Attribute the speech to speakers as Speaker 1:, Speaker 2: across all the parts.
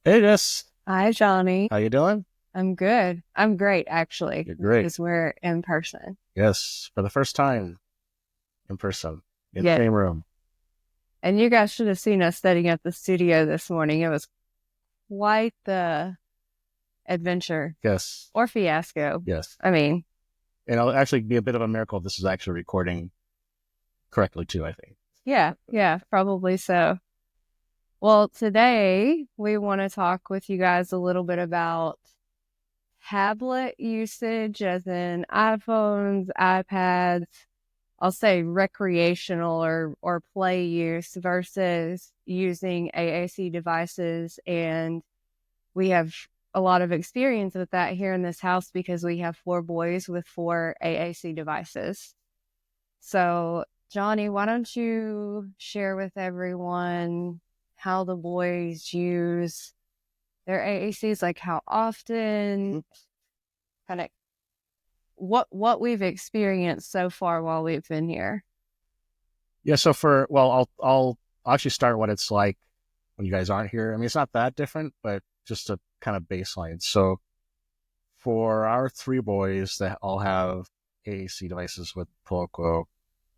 Speaker 1: Hey, Jess.
Speaker 2: Hi, Johnny.
Speaker 1: How you doing?
Speaker 2: I'm good. I'm great, actually,
Speaker 1: You're great.
Speaker 2: because we're in person.
Speaker 1: Yes, for the first time in person, in the
Speaker 2: Yeah.
Speaker 1: same room.
Speaker 2: And you guys should have seen us setting up the studio this morning. It was quite the adventure
Speaker 1: Yes,
Speaker 2: or fiasco.
Speaker 1: yes.
Speaker 2: I mean,
Speaker 1: And it'll actually be a bit of a miracle if this is actually recording correctly, too, I think.
Speaker 2: yeah, probably so. Well, today we want to talk with you guys a little bit about tablet usage, as in iPhones, iPads, I'll say recreational or play use versus using AAC devices. And we have a lot of experience with that here in this house because we have four boys with four AAC devices. So, Johnny, why don't you share with everyone how the boys use their AACs, like how often, kind of what we've experienced so far while we've been here.
Speaker 1: Yeah, so I'll actually start what it's like when you guys aren't here. I mean, it's not that different, but just a kind of baseline. So for our three boys that all have AAC devices with Poco,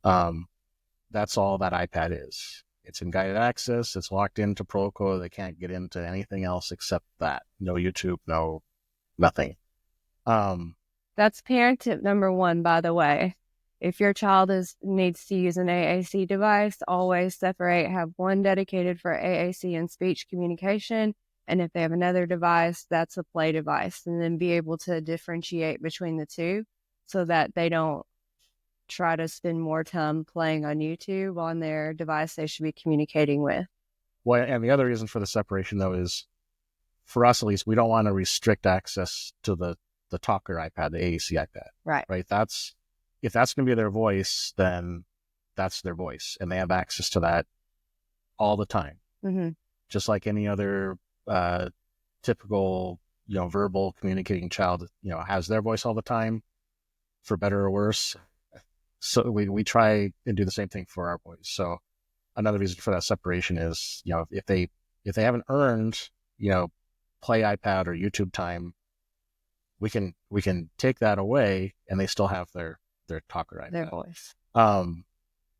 Speaker 1: um, that's all that iPad is. It's in guided access. It's locked into Proco. They can't get into anything else except that. No YouTube, no nothing. Um,
Speaker 2: That's parent tip number one, by the way. If your child needs to use an AAC device, always separate, have one dedicated for AAC and speech communication. And if they have another device, that's a play device. And then be able to differentiate between the two so that they don't try to spend more time playing on YouTube on their device they should be communicating with.
Speaker 1: well, and the other reason for the separation though is for us at least, we don't want to restrict access to the talker iPad, the AAC iPad.
Speaker 2: Right.
Speaker 1: Right. That's if that's going to be their voice, then that's their voice, and they have access to that all the time,
Speaker 2: Mm-hmm.
Speaker 1: just like any other typical verbal communicating child has their voice all the time, for better or worse. So we try and do the same thing for our boys. So another reason for that separation is if they haven't earned play iPad or YouTube time, we can take that away and they still have their talker
Speaker 2: Their
Speaker 1: iPad.
Speaker 2: voice.
Speaker 1: Um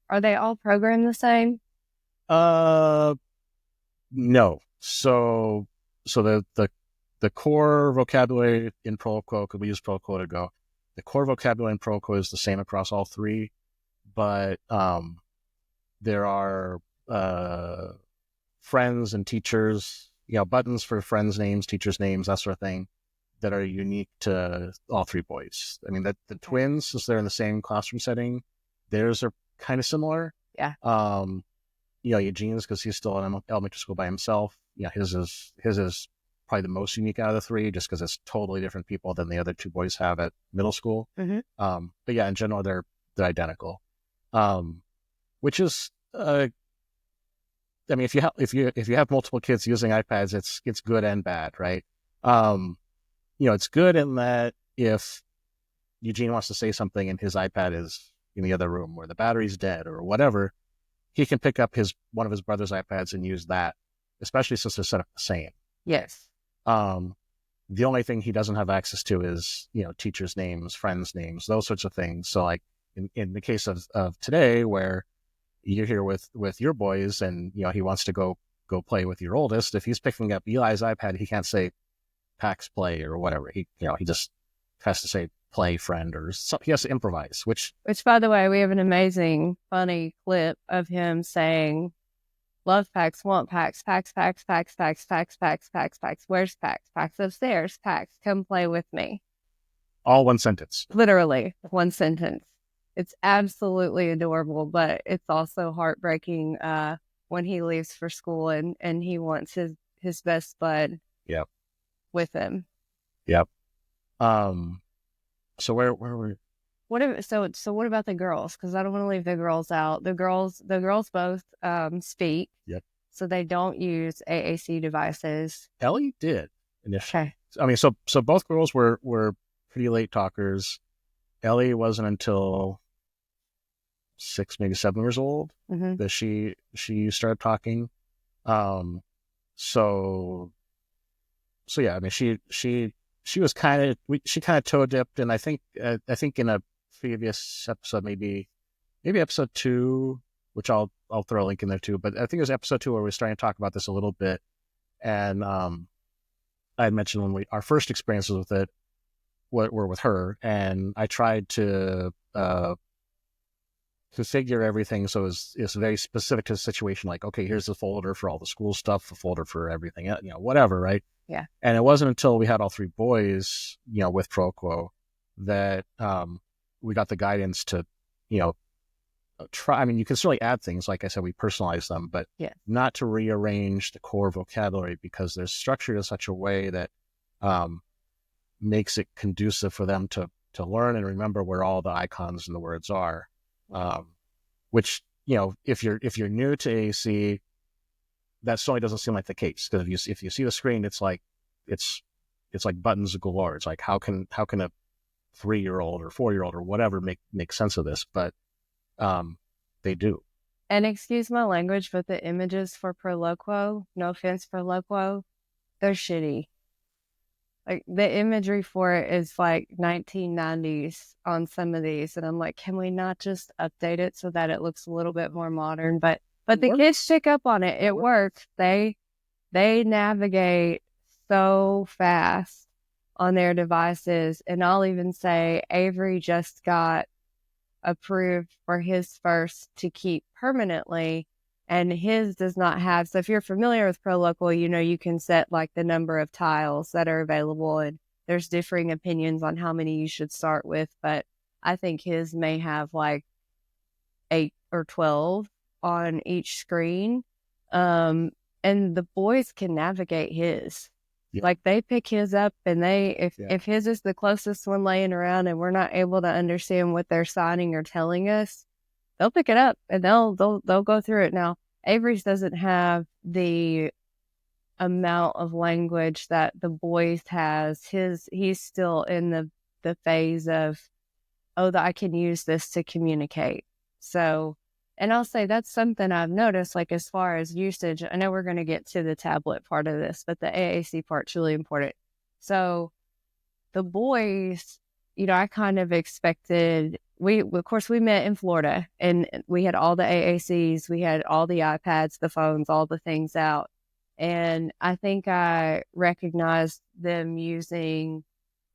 Speaker 2: Are they all programmed the same?
Speaker 1: uh no. So the core vocabulary in Proco, because we use Proco to go, the core vocabulary in Proco is the same across all three, but there are friends and teachers, buttons for friends' names, teachers' names, that sort of thing, that are unique to all three boys. I mean, the
Speaker 2: Okay.
Speaker 1: twins, since they're in the same classroom setting, theirs are kind of similar.
Speaker 2: Yeah.
Speaker 1: Eugene's, because he's still in elementary school by himself. His is probably the most unique out of the three, just because it's totally different people than the other two boys have at middle school.
Speaker 2: Mm-hmm.
Speaker 1: But yeah, in general, they're identical. Which is I mean, if you have multiple kids using iPads, it's good and bad, right? Um, it's good in that if Eugene wants to say something and his iPad is in the other room or the battery's dead or whatever, he can pick up one of his brother's iPads and use that, especially since they're set up the same.
Speaker 2: Yes.
Speaker 1: Um, the only thing he doesn't have access to is teachers' names, friends' names, those sorts of things. So like in the case of today, where you're here with your boys and he wants to go play with your oldest, if he's picking up Eli's iPad, he can't say Pax Play or whatever. He just has to say play friend, or he has to improvise, which
Speaker 2: Which, by the way, we have an amazing, funny clip of him saying, "Love Pax, want Pax, Pax, Pax, Pax, Pax, Pax, Pax, Pax, Pax. Where's Pax? Pax upstairs. Pax, come play with me."
Speaker 1: all one sentence.
Speaker 2: Literally, one sentence. It's absolutely adorable, but it's also heartbreaking when he leaves for school and he wants his best bud
Speaker 1: Yep.
Speaker 2: with him.
Speaker 1: Yep. So where were
Speaker 2: So what about the girls? Because I don't want to leave the girls out. The girls both speak,
Speaker 1: Yep.
Speaker 2: so they don't use AAC devices.
Speaker 1: Ellie did initially.
Speaker 2: Okay.
Speaker 1: I mean, so both girls were pretty late talkers. Ellie wasn't until 6, maybe 7 years old
Speaker 2: Mm-hmm.
Speaker 1: that she started talking. Um, so so yeah, I mean, she was she kind of toe dipped, and I think in a previous episode, maybe episode 2, which I'll throw a link in there too. But I think it was episode 2 where we were starting to talk about this a little bit, and I had mentioned when our first experiences with it were with her, and I tried to configure everything so it's very specific to the situation. Like, okay, here's the folder for all the school stuff, the folder for everything, whatever, right?
Speaker 2: Yeah.
Speaker 1: And it wasn't until we had all 3 boys, with ProQuo that we got the guidance to, try. I mean, you can certainly add things. Like I said, we personalize them, but not to rearrange the core vocabulary because they're structured in such a way that makes it conducive for them to learn and remember where all the icons and the words are. Which, if you're new to AAC, that certainly doesn't seem like the case, because if you see the screen, it's like buttons galore. It's like how can a 3-year-old or 4-year-old or whatever make sense of this? But they do.
Speaker 2: And excuse my language, but the images for Proloquo, no offense, Proloquo, they're shitty. Like, the imagery for it is like 1990s on some of these, and I'm like, can we not just update it so that it looks a little bit more modern? But the kids pick up on it. It works. They navigate so fast on their devices, and I'll even say Avery just got approved for his first to keep permanently, and his does not have. So if you're familiar with ProLocal, you can set like the number of tiles that are available, and there's differing opinions on how many you should start with. But I think his may have like 8 or 12 on each screen. And the boys can navigate his. Yeah. Like, they pick his up, and if his is the closest one laying around and we're not able to understand what they're signing or telling us, they'll pick it up and they'll go through it. Now, Avery's doesn't have the amount of language that the boys has. He's still in the phase of, I can use this to communicate. So, and I'll say that's something I've noticed, like, as far as usage. I know we're going to get to the tablet part of this, but the AAC part's really important. So the boys, I kind of expected, of course, we met in Florida, and we had all the AACs, we had all the iPads, the phones, all the things out. And I think I recognized them using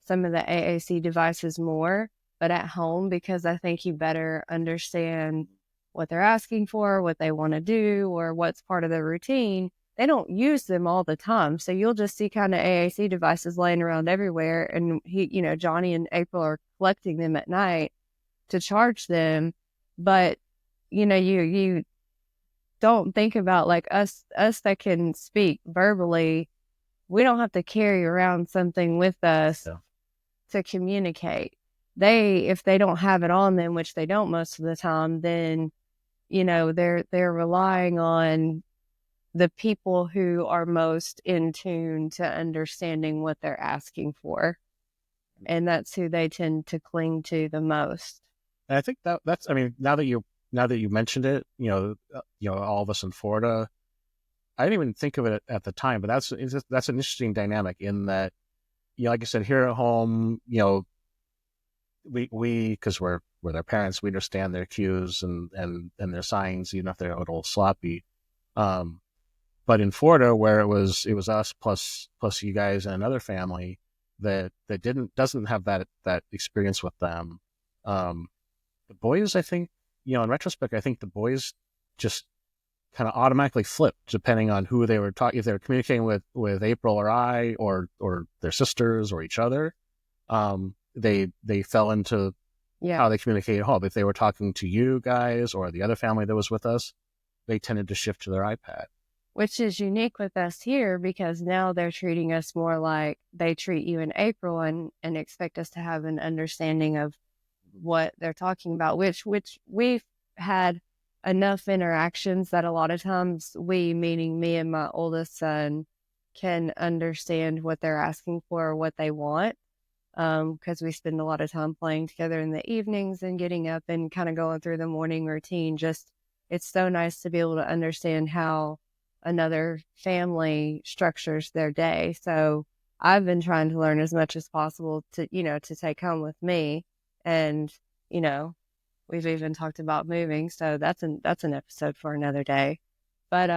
Speaker 2: some of the AAC devices more, but at home, because I think you better understand what they're asking for, what they want to do, or what's part of their routine. They don't use them all the time. So you'll just see kind of AAC devices laying around everywhere. And Joni and April are collecting them at night to charge them. But, you don't think about, like, us that can speak verbally. We don't have to carry around something with us to communicate. If they don't have it on them, which they don't most of the time, then, they're relying on the people who are most in tune to understanding what they're asking for. And that's who they tend to cling to the most.
Speaker 1: And I think that's, I mean, now that you mentioned it, all of us in Florida, I didn't even think of it at the time, but that's an interesting dynamic in that, like I said, here at home, we because we're their parents, we understand their cues and their signs, even if they're a little sloppy. But in Florida, where it was us plus you guys and another family that doesn't have that experience with them, the boys, I think, in retrospect, I think the boys just kind of automatically flipped depending on who they were talking. If they were communicating with April or I or their sisters or each other, they fell into how they communicate at home. If they were talking to you guys or the other family that was with us, they tended to shift to their iPad.
Speaker 2: Which is unique with us here, because now they're treating us more like they treat you in April, and expect us to have an understanding of what they're talking about, which we've had enough interactions that a lot of times we, meaning me and my oldest son, can understand what they're asking for or what they want. Because we spend a lot of time playing together in the evenings and getting up and kind of going through the morning routine. Just, it's so nice to be able to understand how another family structures their day. So I've been trying to learn as much as possible to, to take home with me. And, we've even talked about moving. So that's an episode for another day. But,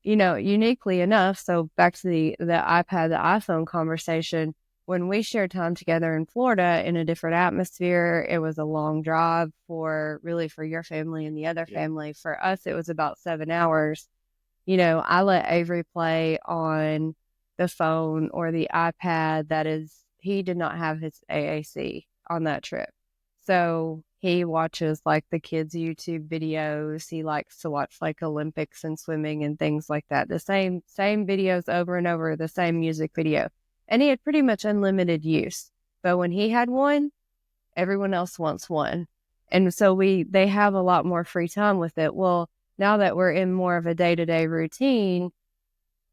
Speaker 2: uniquely enough, so back to the iPad, the iPhone conversation, when we shared time together in Florida in a different atmosphere, it was a long drive for your family and the other family. For us, it was about 7 hours. I let Avery play on the phone or the iPad. He did not have his AAC on that trip. So he watches like the kids' YouTube videos. He likes to watch like Olympics and swimming and things like that. The same videos over and over, the same music video. And he had pretty much unlimited use. But when he had one, everyone else wants one. And so they have a lot more free time with it. Well, now that we're in more of a day-to-day routine,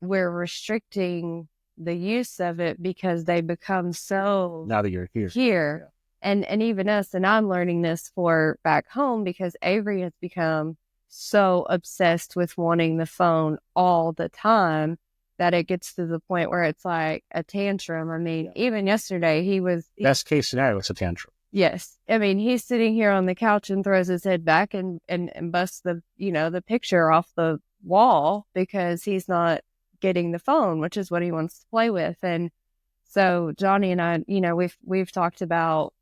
Speaker 2: we're restricting the use of it because they become so
Speaker 1: now that you're here.
Speaker 2: Yeah. And even us, and I'm learning this for back home because Avery has become so obsessed with wanting the phone all the time that it gets to the point where it's like a tantrum. I mean, even yesterday
Speaker 1: best case scenario, it's a tantrum.
Speaker 2: Yes. I mean, he's sitting here on the couch and throws his head back and busts the picture off the wall because he's not getting the phone, which is what he wants to play with. And so Joni and I, we've talked about,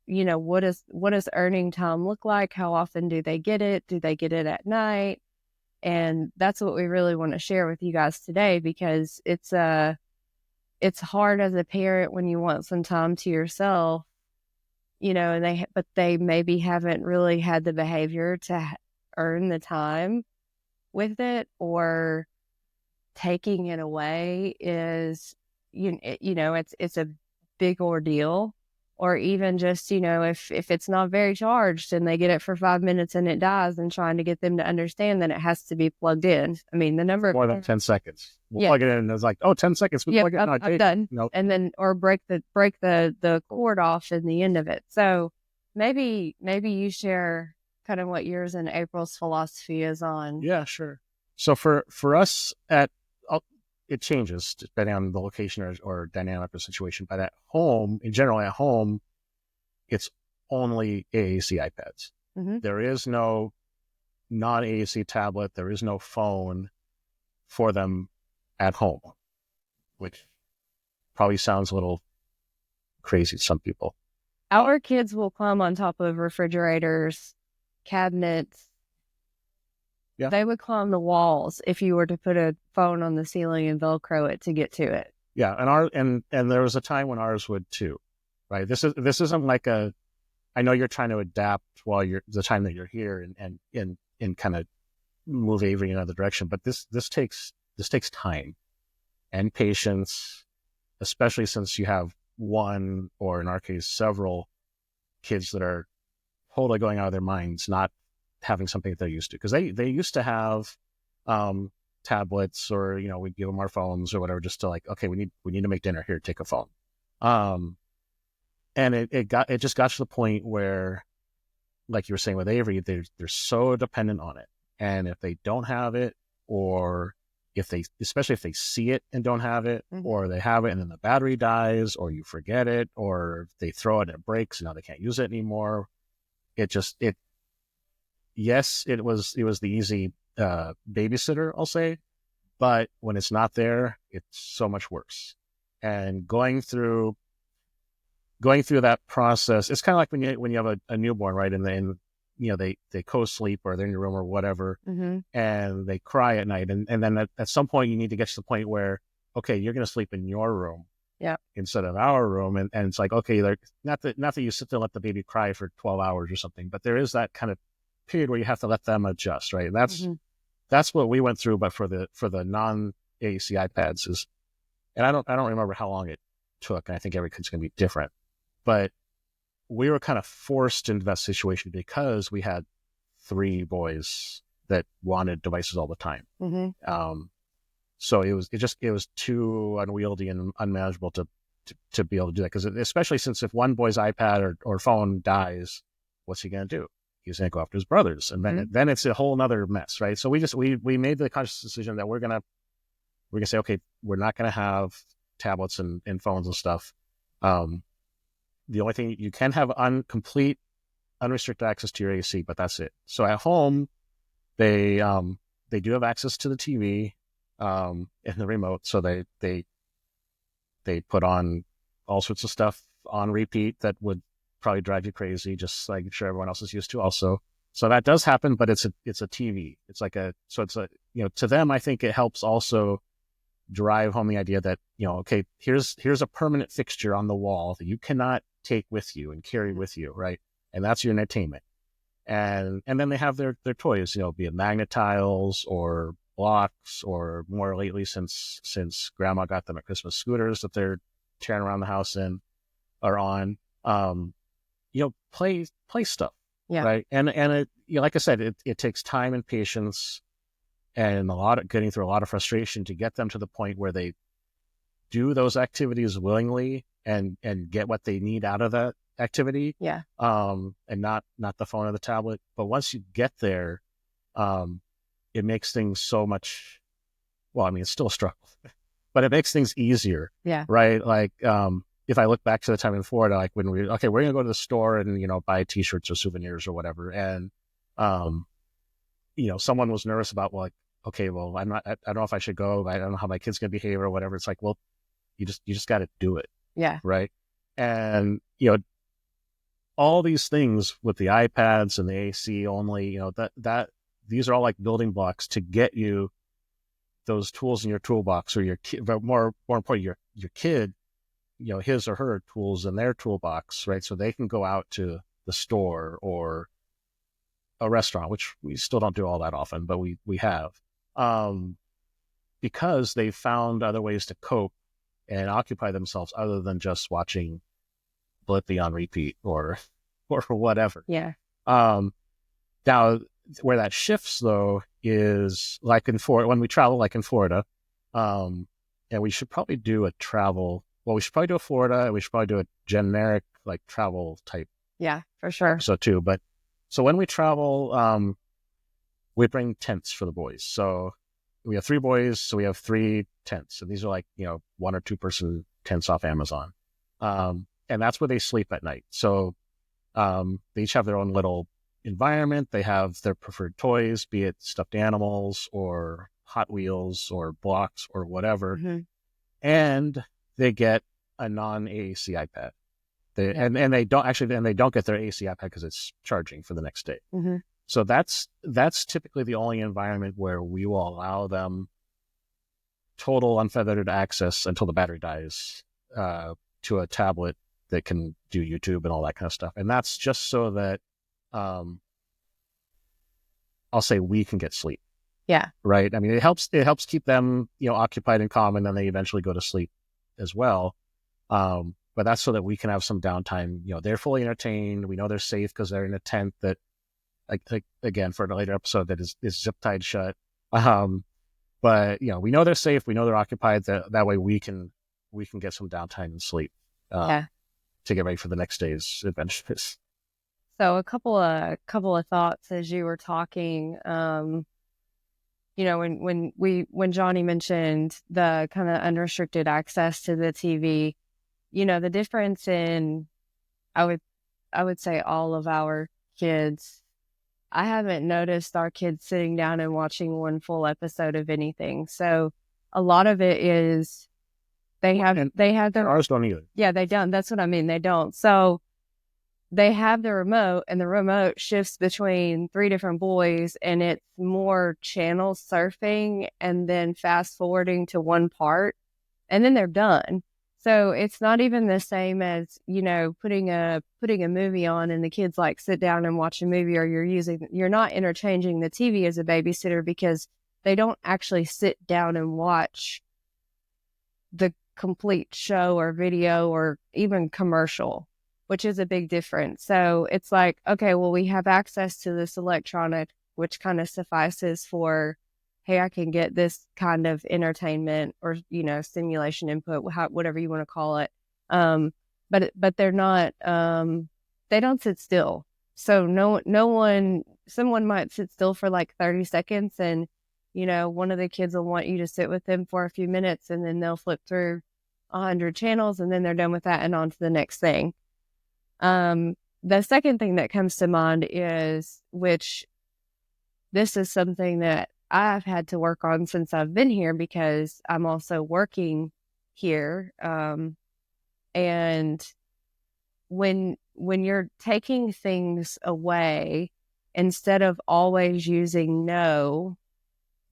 Speaker 2: what does earning time look like? How often do they get it? Do they get it at night? And that's what we really want to share with you guys today, because it's hard as a parent when you want some time to yourself, but they maybe haven't really had the behavior to earn the time with it, or taking it away is, it's a big ordeal. Or even just, if it's not very charged and they get it for 5 minutes and it dies, and trying to get them to understand that it has to be plugged in. I mean, the number
Speaker 1: more than 10 seconds. We'll plug it in and it's like, 10 seconds. We plug it in.
Speaker 2: I'm done.
Speaker 1: Nope.
Speaker 2: And then, or break the cord off in the end of it. So maybe you share kind of what yours and April's philosophy is on.
Speaker 1: Yeah, sure. So for us it changes depending on the location or dynamic or situation. But at home, in general, it's only AAC iPads.
Speaker 2: Mm-hmm.
Speaker 1: There is no non-AAC tablet. There is no phone for them at home, which probably sounds a little crazy to some people.
Speaker 2: Our kids will climb on top of refrigerators, cabinets. Yeah. They would climb the walls if you were to put a phone on the ceiling and Velcro it to get to it.
Speaker 1: Yeah, and there was a time when ours would too, right? This isn't like I know you're trying to adapt while the time that you're here and kind of move Avery in another direction, but this takes time and patience, especially since you have one, or in our case, several kids that are totally going out of their minds, not having something that they're used to, because they used to have tablets, or we'd give them our phones or whatever, just to like, okay, we need to make dinner, here, take a phone. And it just got to the point where, like you were saying with Avery, they're so dependent on it, and if they don't have it, or especially if they see it and don't have it, mm-hmm. or they have it and then the battery dies, or you forget it, or they throw it and it breaks and now they can't use it anymore. Yes, it was the easy babysitter, I'll say, but when it's not there, it's so much worse. And going through that process, it's kind of like when you have a newborn, right? And then they co-sleep, or they're in your room or whatever, mm-hmm. and they cry at night, and then at some point you need to get to the point where, okay, you're going to sleep in your room, instead of our room, and it's like, okay, not that you sit there and let the baby cry for 12 hours or something, but there is that kind of period where you have to let them adjust, right? And that's what we went through, but for the non-AAC iPads and I don't remember how long it took, and I think every kid's going to be different, but we were kind of forced into that situation because we had 3 boys that wanted devices all the time. Mm-hmm. So it was too unwieldy and unmanageable to be able to do that, because especially since if one boy's iPad or phone dies, what's he going to do? He's going to go after his brothers, and then it's a whole nother mess, right? So we made the conscious decision that we're gonna say, okay, we're not going to have tablets and phones and stuff. The only thing you can have complete unrestricted access to your AC, but that's it. So at home, they do have access to the TV and the remote, so they put on all sorts of stuff on repeat that would probably drive you crazy, just like I'm sure everyone else is used to also. So that does happen, but it's a TV. It's like to them, I think it helps also drive home the idea that, okay, here's a permanent fixture on the wall that you cannot take with you and carry with you, right? And that's your entertainment. And then they have their toys, be it magnet tiles or blocks, or more lately since grandma got them at Christmas, scooters that they're tearing around the house in or on, play stuff.
Speaker 2: Yeah.
Speaker 1: Right. And it, like I said, it takes time and patience and getting through a lot of frustration to get them to the point where they do those activities willingly and get what they need out of that activity.
Speaker 2: Yeah.
Speaker 1: And not the phone or the tablet. But once you get there, it makes things so much, well, I mean, it's still a struggle, but it makes things easier.
Speaker 2: Yeah.
Speaker 1: Right. Like, if I look back to the time in Florida, like when we're going to go to the store and, buy t-shirts or souvenirs or whatever. And, someone was nervous about, well, like, okay, well, I don't know if I should go. I don't know how my kid's going to behave or whatever. It's like, well, you just got to do it.
Speaker 2: Yeah.
Speaker 1: Right. And, all these things with the iPads and the AC only, that these are all like building blocks to get you those tools in your toolbox, or your kid, but more important, your kid, his or her tools in their toolbox, right? So they can go out to the store or a restaurant, which we still don't do all that often, but we have, because they found other ways to cope and occupy themselves other than just watching Blippi on repeat or whatever.
Speaker 2: Yeah.
Speaker 1: Now, where that shifts though is like in Florida, when we travel, like in Florida, and we should probably do a travel. Well, we should probably do a Florida, and we should probably do a generic like travel type.
Speaker 2: Yeah, for sure.
Speaker 1: So too, but so when we travel, we bring tents for the boys. So we have 3 boys, so we have 3 tents, and these are like 1 or 2 person tents off Amazon, and that's where they sleep at night. So they each have their own little environment. They have their preferred toys, be it stuffed animals or Hot Wheels or blocks or whatever, and they get a non-AAC iPad. And they don't get their AC iPad because it's charging for the next day. So that's typically the only environment where we will allow them total unfettered access until the battery dies to a tablet that can do YouTube and all that kind of stuff. And that's just so that I'll say we can get sleep.
Speaker 2: Yeah.
Speaker 1: Right. I mean, it helps keep them occupied and calm, and then they eventually go to sleep as well. But that's so that we can have some downtime. They're fully entertained. We know they're safe because they're in a tent that, like again, for a later episode, that is zip tied shut. But we know they're safe. We know they're occupied. That way we can get some downtime and sleep. To get ready for the next day's adventures.
Speaker 2: So a couple of thoughts as you were talking. When Joni mentioned the kind of unrestricted access to the TV, the difference in, I would say all of our kids, I haven't noticed our kids sitting down and watching one full episode of anything. So a lot of it is they have their,
Speaker 1: ours don't either.
Speaker 2: Yeah, they don't. That's what I mean. They don't. So they have the remote, and the remote shifts between 3 different boys, and it's more channel surfing and then fast forwarding to one part, and then they're done. So it's not even the same as, putting a movie on and the kids like sit down and watch a movie, or you're not interchanging the TV as a babysitter, because they don't actually sit down and watch the complete show or video or even commercial, which is a big difference. So it's like, okay, well, we have access to this electronic, which kind of suffices for, hey, I can get this kind of entertainment or, stimulation input, whatever you want to call it. But they're not, they don't sit still. So someone might sit still for like 30 seconds, and, one of the kids will want you to sit with them for a few minutes, and then they'll flip through 100 channels, and then they're done with that and on to the next thing. The second thing that comes to mind is, which this is something that I've had to work on since I've been here because I'm also working here. And when you're taking things away, instead of always using no,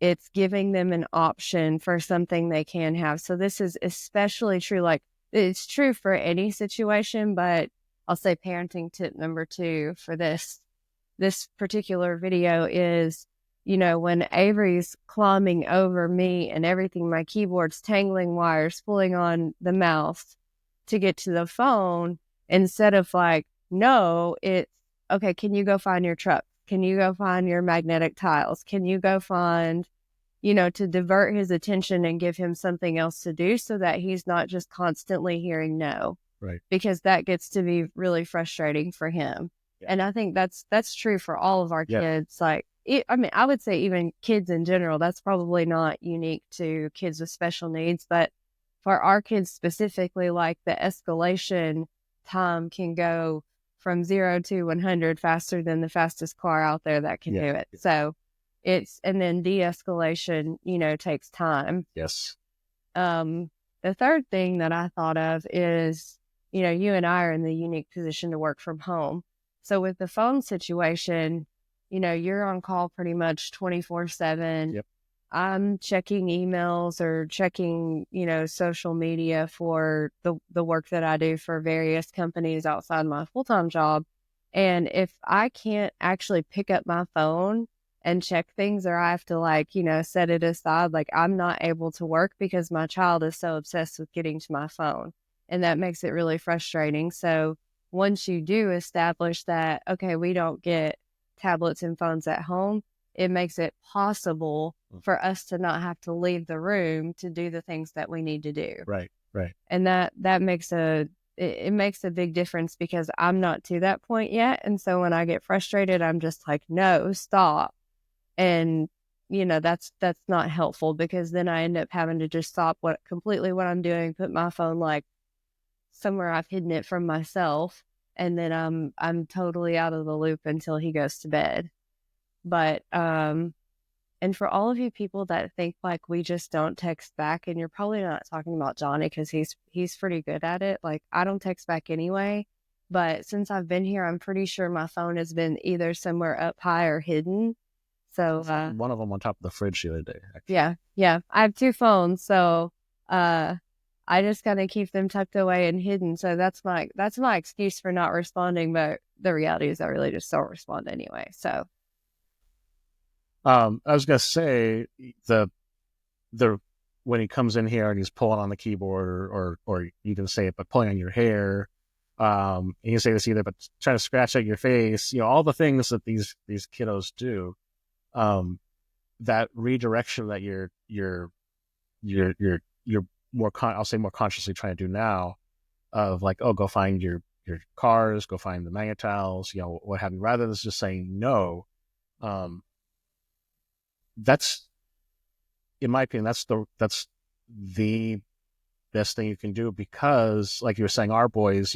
Speaker 2: it's giving them an option for something they can have. So this is especially true, like it's true for any situation, but I'll say parenting tip number 2 for this particular video is, when Avery's climbing over me and everything, my keyboard's tangling wires, pulling on the mouse to get to the phone, instead of like, no, it's, okay, can you go find your truck? Can you go find your magnetic tiles? Can you go find, to divert his attention and give him something else to do so that he's not just constantly hearing no.
Speaker 1: Right.
Speaker 2: Because that gets to be really frustrating for him. Yeah. And I think that's true for all of our kids. Like, I would say even kids in general, that's probably not unique to kids with special needs, but for our kids specifically, like the escalation time can go from 0 to 100 faster than the fastest car out there that can do it. So and then de-escalation, takes time.
Speaker 1: Yes.
Speaker 2: The third thing that I thought of is, you and I are in the unique position to work from home. So with the phone situation, you're on call pretty much 24/7.
Speaker 1: Yep.
Speaker 2: I'm checking emails or checking, social media for the work that I do for various companies outside my full-time job. And if I can't actually pick up my phone and check things, or I have to set it aside, like I'm not able to work because my child is so obsessed with getting to my phone. And that makes it really frustrating. So once you do establish that, okay, we don't get tablets and phones at home, it makes it possible for us to not have to leave the room to do the things that we need to do.
Speaker 1: Right.
Speaker 2: And that makes it makes a big difference because I'm not to that point yet. And so when I get frustrated, I'm just like, no, stop. And, that's not helpful because then I end up having to just stop completely what I'm doing, put my phone like somewhere I've hidden it from myself. And then I'm totally out of the loop until he goes to bed. But, and for all of you people that think like we just don't text back, and you're probably not talking about Johnny because he's pretty good at it. Like I don't text back anyway, but since I've been here, I'm pretty sure my phone has been either somewhere up high or hidden. So,
Speaker 1: one of them on top of the fridge the other day. Actually.
Speaker 2: Yeah. I have 2 phones. So, I just kind of keep them tucked away and hidden. So that's my excuse for not responding. But the reality is I really just don't respond anyway. So.
Speaker 1: I was gonna say the when he comes in here and he's pulling on the keyboard, or you can say it, but pulling on your hair, you can say this either, but trying to scratch at your face, all the things that these kiddos do, that redirection that you're more I'll say more consciously trying to do now, of like, oh, go find your cars, go find the magnetiles, what have you, rather than just saying no. That's, in my opinion, that's the best thing you can do, because like you were saying, our boys,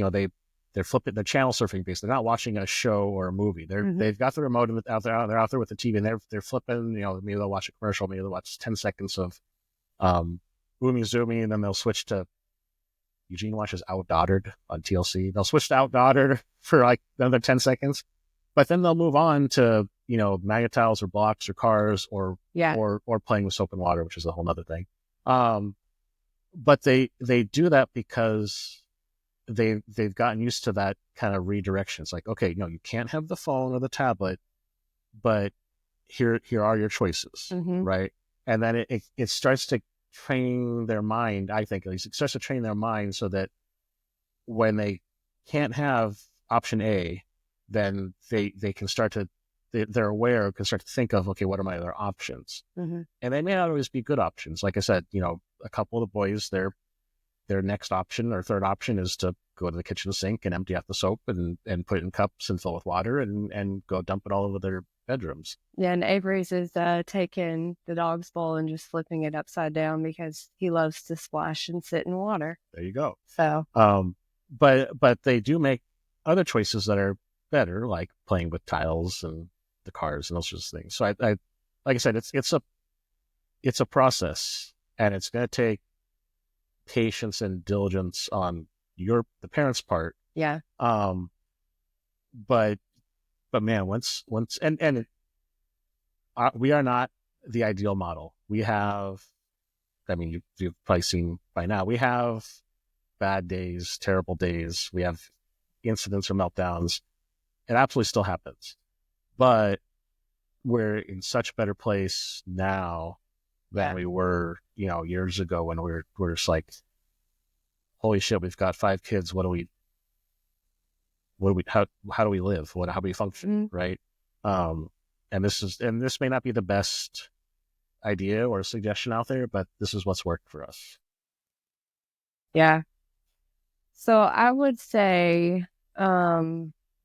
Speaker 1: they're flipping, they're channel surfing based. They're not watching a show or a movie. They've got the remote out there. They're out there with the TV, and they're flipping. Maybe they'll watch a commercial, maybe they'll watch 10 seconds of Oomy Zoomy, and then they'll switch to, Eugene watches Outdaughtered on TLC. They'll switch to Outdaughtered for like another 10 seconds, but then they'll move on to magnetiles or blocks or cars or playing with soap and water, which is a whole nother thing. But they do that because they've gotten used to that kind of redirection. It's like, okay, no, you can't have the phone or the tablet, but here are your choices, right? And then it starts to train their mind, I think at least, it starts to train their mind so that when they can't have option A, then they can start to, they're aware, can start to think of, okay, what are my other options? And they may not always be good options. Like I said, a couple of the boys, their next option or third option is to go to the kitchen sink and empty out the soap and put it in cups and fill with water and go dump it all over bedrooms.
Speaker 2: Yeah, and Avery's is taking the dog's bowl and just flipping it upside down because he loves to splash and sit in water.
Speaker 1: There you go.
Speaker 2: So,
Speaker 1: But they do make other choices that are better, like playing with tiles and the cars and those sorts of things. So I like I said, it's a process, and it's going to take patience and diligence on the parents' part.
Speaker 2: yeah,
Speaker 1: Um, but man, once and we are not the ideal model. We have, I mean, you've probably seen by now, we have bad days, terrible days. We have incidents or meltdowns. It absolutely still happens, but we're in such a better place now than we were, years ago when we're just like, holy shit, we've got 5 kids. How do we live? How do we function?
Speaker 2: mm-hmm.
Speaker 1: Right. And this may not be the best idea or suggestion out there, but this is what's worked for us.
Speaker 2: Yeah. So I would say,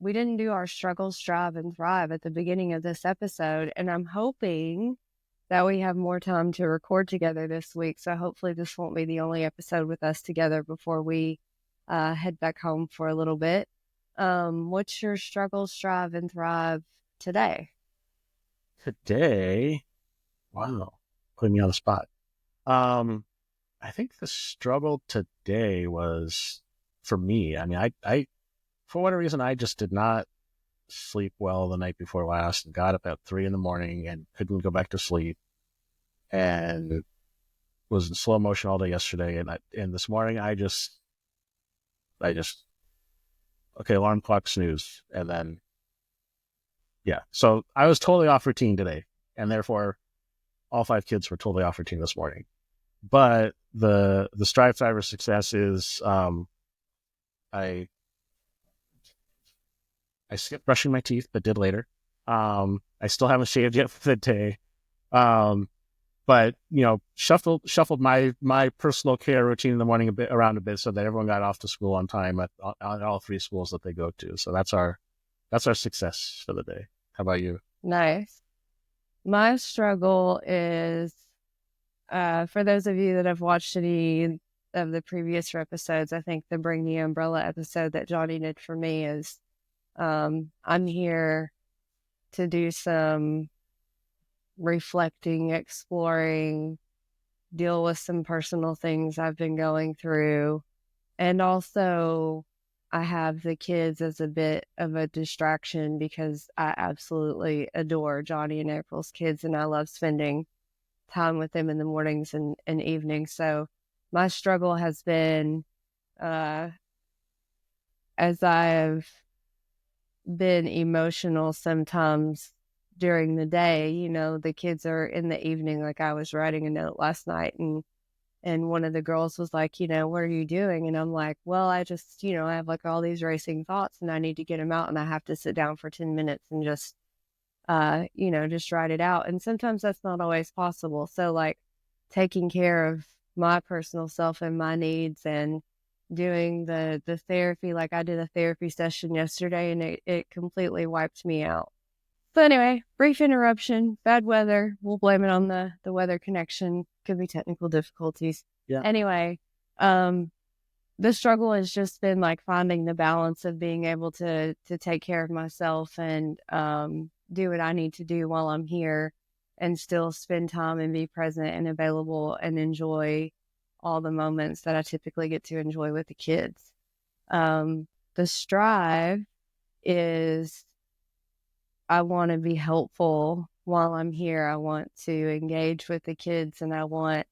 Speaker 2: we didn't do our struggle, strive, and thrive at the beginning of this episode, and I'm hoping that we have more time to record together this week. So hopefully this won't be the only episode with us together before we head back home for a little bit. What's your struggle, strive, and thrive today?
Speaker 1: Today, wow, putting me on the spot. I think the struggle today was for me. I mean, I for whatever reason, I just did not sleep well the night before last and got up at 3 a.m. and couldn't go back to sleep, and was in slow motion all day yesterday. And this morning, I just okay, alarm clock snooze, and then yeah. So I was totally off routine today, and therefore all 5 kids were totally off routine this morning. But the strive driver success is I skipped brushing my teeth, but did later. I still haven't shaved yet for the day. But shuffled my personal care routine in the morning around a bit so that everyone got off to school on time at all 3 schools that they go to. So that's our success for the day. How about you?
Speaker 2: Nice. My struggle is, for those of you that have watched any of the previous episodes, I think the Bring the Umbrella episode that Joni did for me is, I'm here to do some reflecting, exploring, deal with some personal things I've been going through. And also, I have the kids as a bit of a distraction because I absolutely adore Joni and April's kids, and I love spending time with them in the mornings and evenings. So my struggle has been, as I've been emotional sometimes during the day, the kids are in the evening. Like I was writing a note last night, and one of the girls was like, what are you doing? And I'm like, well, I just, I have like all these racing thoughts and I need to get them out, and I have to sit down for 10 minutes and just, just write it out. And sometimes that's not always possible. So like taking care of my personal self and my needs and doing the therapy, like I did a therapy session yesterday and it completely wiped me out. So anyway, brief interruption, bad weather. We'll blame it on the weather connection. Could be technical difficulties.
Speaker 1: Yeah.
Speaker 2: Anyway, the struggle has just been like finding the balance of being able to take care of myself and do what I need to do while I'm here and still spend time and be present and available and enjoy all the moments that I typically get to enjoy with the kids. The strive is I want to be helpful while I'm here. I want to engage with the kids, and I want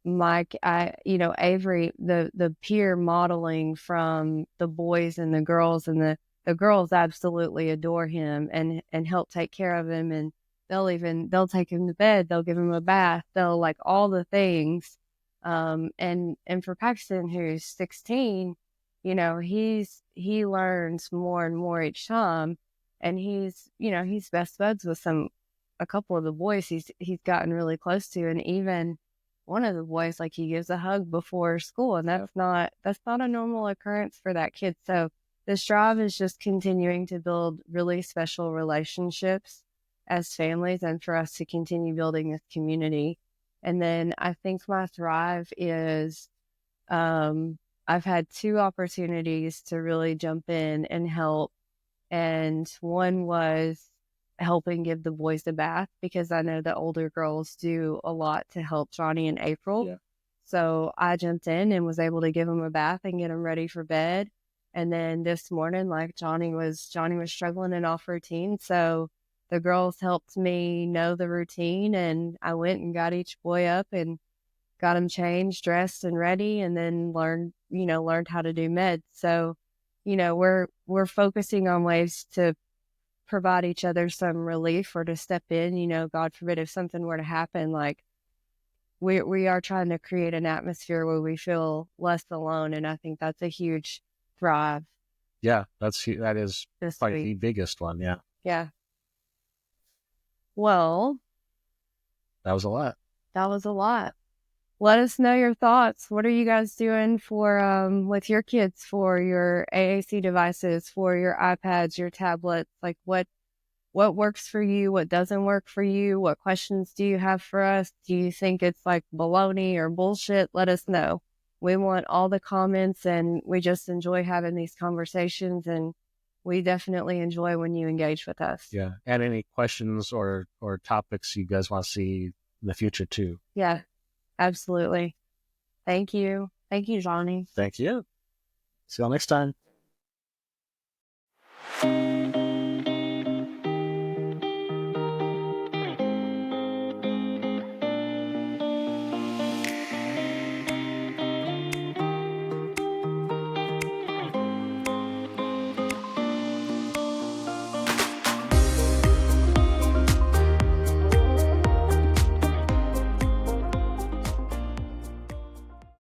Speaker 2: Avery, the peer modeling from the boys and the girls, and the girls absolutely adore him and help take care of him, and they'll take him to bed, they'll give him a bath, they'll like all the things. And for Paxton, who's 16, he learns more and more each time. And he's best buds with a couple of the boys he's gotten really close to. And even one of the boys, like he gives a hug before school, and that's not a normal occurrence for that kid. So this drive is just continuing to build really special relationships as families and for us to continue building this community. And then I think my thrive is I've had two opportunities to really jump in and help. And one was helping give the boys a bath because I know the older girls do a lot to help Johnny and April.
Speaker 1: Yeah.
Speaker 2: So I jumped in and was able to give them a bath and get them ready for bed. And then this morning, like Johnny was struggling and off routine. So the girls helped me know the routine, and I went and got each boy up and got them changed, dressed, and ready, and then learned how to do meds. So, we're focusing on ways to provide each other some relief or to step in. God forbid if something were to happen, like we are trying to create an atmosphere where we feel less alone, and I think that's a huge thrive.
Speaker 1: Yeah, that is
Speaker 2: This
Speaker 1: probably
Speaker 2: week.
Speaker 1: the biggest one. Yeah,
Speaker 2: Yeah. Well,
Speaker 1: that was a lot.
Speaker 2: that was a lot. Let us know your thoughts. What are you guys doing for with your kids for your AAC devices, for your iPads, your tablets? Like what works for you? What doesn't work for you? What questions do you have for us? Do you think it's like baloney or bullshit? Let us know. We want all the comments, and we just enjoy having these conversations, and we definitely enjoy when you engage with us.
Speaker 1: Yeah, and any questions or topics you guys want to see in the future too.
Speaker 2: Yeah, absolutely. Thank you. Thank you, Johnny.
Speaker 1: Thank you. See you all next time.